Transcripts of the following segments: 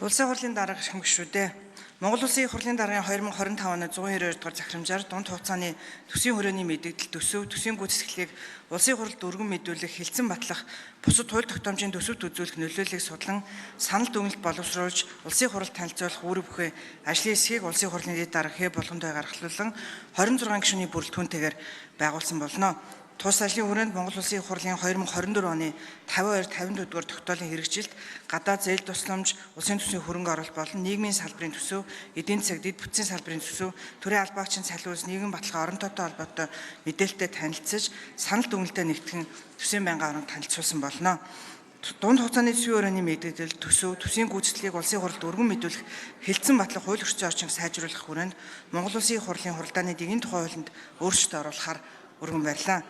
Улсын хурлын дарга гишүүдээ Монгол Улсын их хурлын даргын 2025 оны 192 дугаар захирамжаар дунд хугацааны төсвийн хүрээний мэдээлэл төсөв, төсвийн гүйцэтгэлийг улсын хурлд өргөн мэдүүлэх, хэлцэн батлах, бусад хууль тогтоомжийн төсөвт үзүүлэх нөлөөллийг судлан санал дүгнэлт боловсруулж улсын хурлд танилцуулах үүрэг бүхий ажлын хэсгийг улсын хурлын дэд дарга хээ болгондоо гаргалуулан 26 гишүүний бүрэлдэхүүнтэйгээр байгуулсан болно. Тус ажлын хүрээнд Монгол Улсын их хурлын 2024 оны 52-54 дугаар тогтоолын хэрэгжилт, гадаад зээл тусламж, улсын төсвийн хөрөнгө оруулалт болон нийгмийн салбарын төсөв, эдийн засаг, дэд бүтцийн салбарын төсөв, төрийн албаагчийн цалин үйлс, нийгэм баталгаа, орон тоотой холбоотой мэдээлэлтэй танилцаж, санал дүгнэлтэд нэгтгэн төсвийн байнгын оронг танилцуулсан болно. Дунд хугацааны төсвийн өрөөний мэдээлэл, төсөв, төсвийн гүйцэтгэлийг улсын хурлд өргөн мэдүүлэх, хэлцэн батлах хууль эрхцээ орчинг сайжруулах хүрээнд Монгол Улсын их хурлын хуралдааны дэгийн тухай хуулинд өөрчлөлт оруулахаар өргөн барьлаа.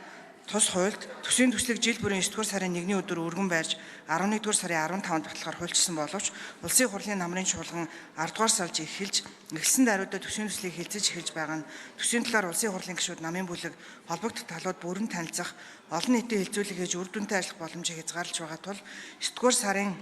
Тус хуульд төсвийн төслийг жил бүрийн 9-р сарын 1-ний өдөр өргөн байрж 11-р сарын 15-нд баталгаар хуульчсан боловч улсын хурлын намрын чуулган 10-р сард эхэлж эхэлсэн даруйдаа төсвийн төслийг хэлцэж эхэлж байгаа нь төсвийн талаар улсын хурлын гишүүд намын бүлэг холбогдох талууд бүрэн танилцах, олон нийтийн хэлцүүлэг хийж үр дүнтэй ажиллах боломжийг хязгаарлаж байгаа тул 9-р сарын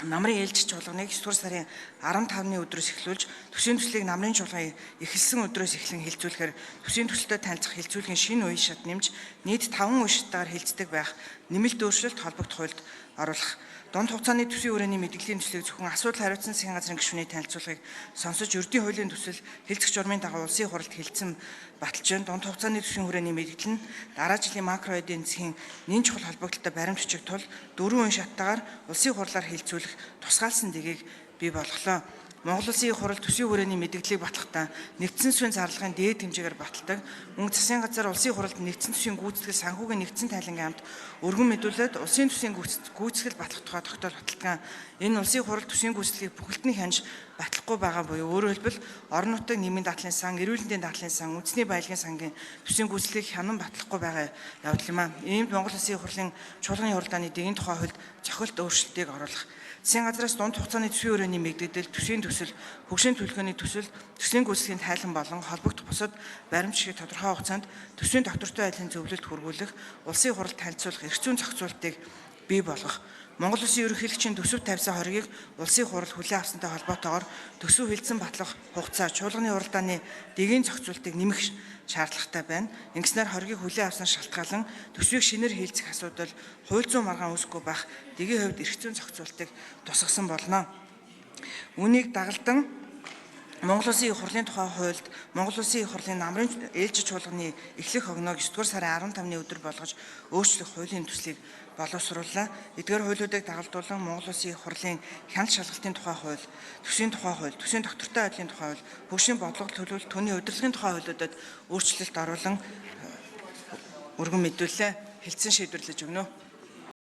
намрын ээлжих чуулганыг 9-р сарын 15-ны өдрөөс эхлүүлж төсвийн төслийг намрын чуулган эхэлсэн өдрөөс эхлэн хэлцүүлэхээр төсвийн төсөлтөд танилцах хэлцүүлгийн шинэ үе шат нэмж нийт 5 үе шатаар хэлцдэг байх нэмэлт өөрчлөлт холбогдох хуульд оруулах. Дунд хугацааны төсвийн өрөөний мэдээллийн төслийг зөвхөн асуудал хариуцсан засгийн газрын гишүүний танилцуулгыг сонсож ердийн хуулийн төсөл хэлцэх журмын дагуу улсын хурлд хэлцэн баталж байна. Дунд хугацааны төсвийн хүрээний мэдээлэл нь дараа жилийн макро эдийн засгийн нэн чухал холбогдолтой баримт бичиг тул 4 үе шаттайгаар улсын хурлаар хэлцүүлэх тусгаалсан дэгийг бий болголоо. Монгол Улсын их хурл төсвийн хүрээний мэдээллийг батлахдаа нэгдсэн төсвийн зарлагын дээд хэмжээгээр баталдаг. Мөн засгийн газар улсын хуралд нэгдсэн төсвийн гүйцэтгэл санхүүгийн нэгдсэн тайлангийн хамт өргөн мэдүүлээд улсын төсвийн гүйцэтгэл батлах тухай тогтоол баталдаг. Энэ улсын хурал төсвийн гүйцэтгэлийг бүхэлдний хянж батлахгүй байгаа буюу өөрөөр хэлбэл орон нутгийн нийгмийн дадлын сан, эрүүл мэндийн дадлын сан, үндэсний баялагын сангийн төсвийн гүйцэтгэлийг хянан батлахгүй байгаа явдал юм а. Иймд Монгол Улсын их хурлын чуулганы хуралдааны дэгийн тухай хуульд цохилт өөрчлөлтийг оруулах. Засгийн газраас дунд хугацааны төсвийн өрөөний мэдээлэл, төсвийн төсөл, хөгжлийн төлөвлөгөөний төсөл, төслийн гүйцэтгэлийн тайлан болон холбогдох бусад баримт шиг тодорхой хугацаанд төсвийн доктортой байдлын зөвлөлд хүргүүлэх, улсын хуралд танилцуулах эрх зүйн зохицуултыг бий болгох. Монгол Улсын ерөнхийлөгчийн төсөвт тавьсан хоргийг улсын хурал хүлээн авсантай холбоотойгоор төсөв хэлцэн батлах хугацаа, чуулганы хуралдааны дэгийн зохицуултыг нэмэх шаардлагатай байна. Ингэснээр хоргийг хүлээн авсан шалтгаалan төсвийг шинээр хийлцэх асуудал хууль зүйн маргаан үүсэхгүй байх дэгийн хувьд эрх зүйн зохицуултыг тусгасан болно. Үүнийг дагалдан Монгол Улсын их хурлын тухай хуульд Монгол Улсын их хурлын намрын ээлжих чуулганы эхлэх огноог 9-р сарын 15-ны өдөр болгож өөрчлөх хуулийн төслийг боловсрууллаа. Эдгээр хуулиудыг дагалдуулан Монгол Улсын их хурлын хяналт шалгалтын тухай хууль, төсвийн тухай хууль, төсвийн доктортой байдлын тухай хууль, хөгжлийн бодлого төлөвлөлт, түүний удирдлагын тухай хуулиудад өөрчлөлт оруулан өргөн мэдүүллээ. Хэлцэн шийдвэрлэж өгнө.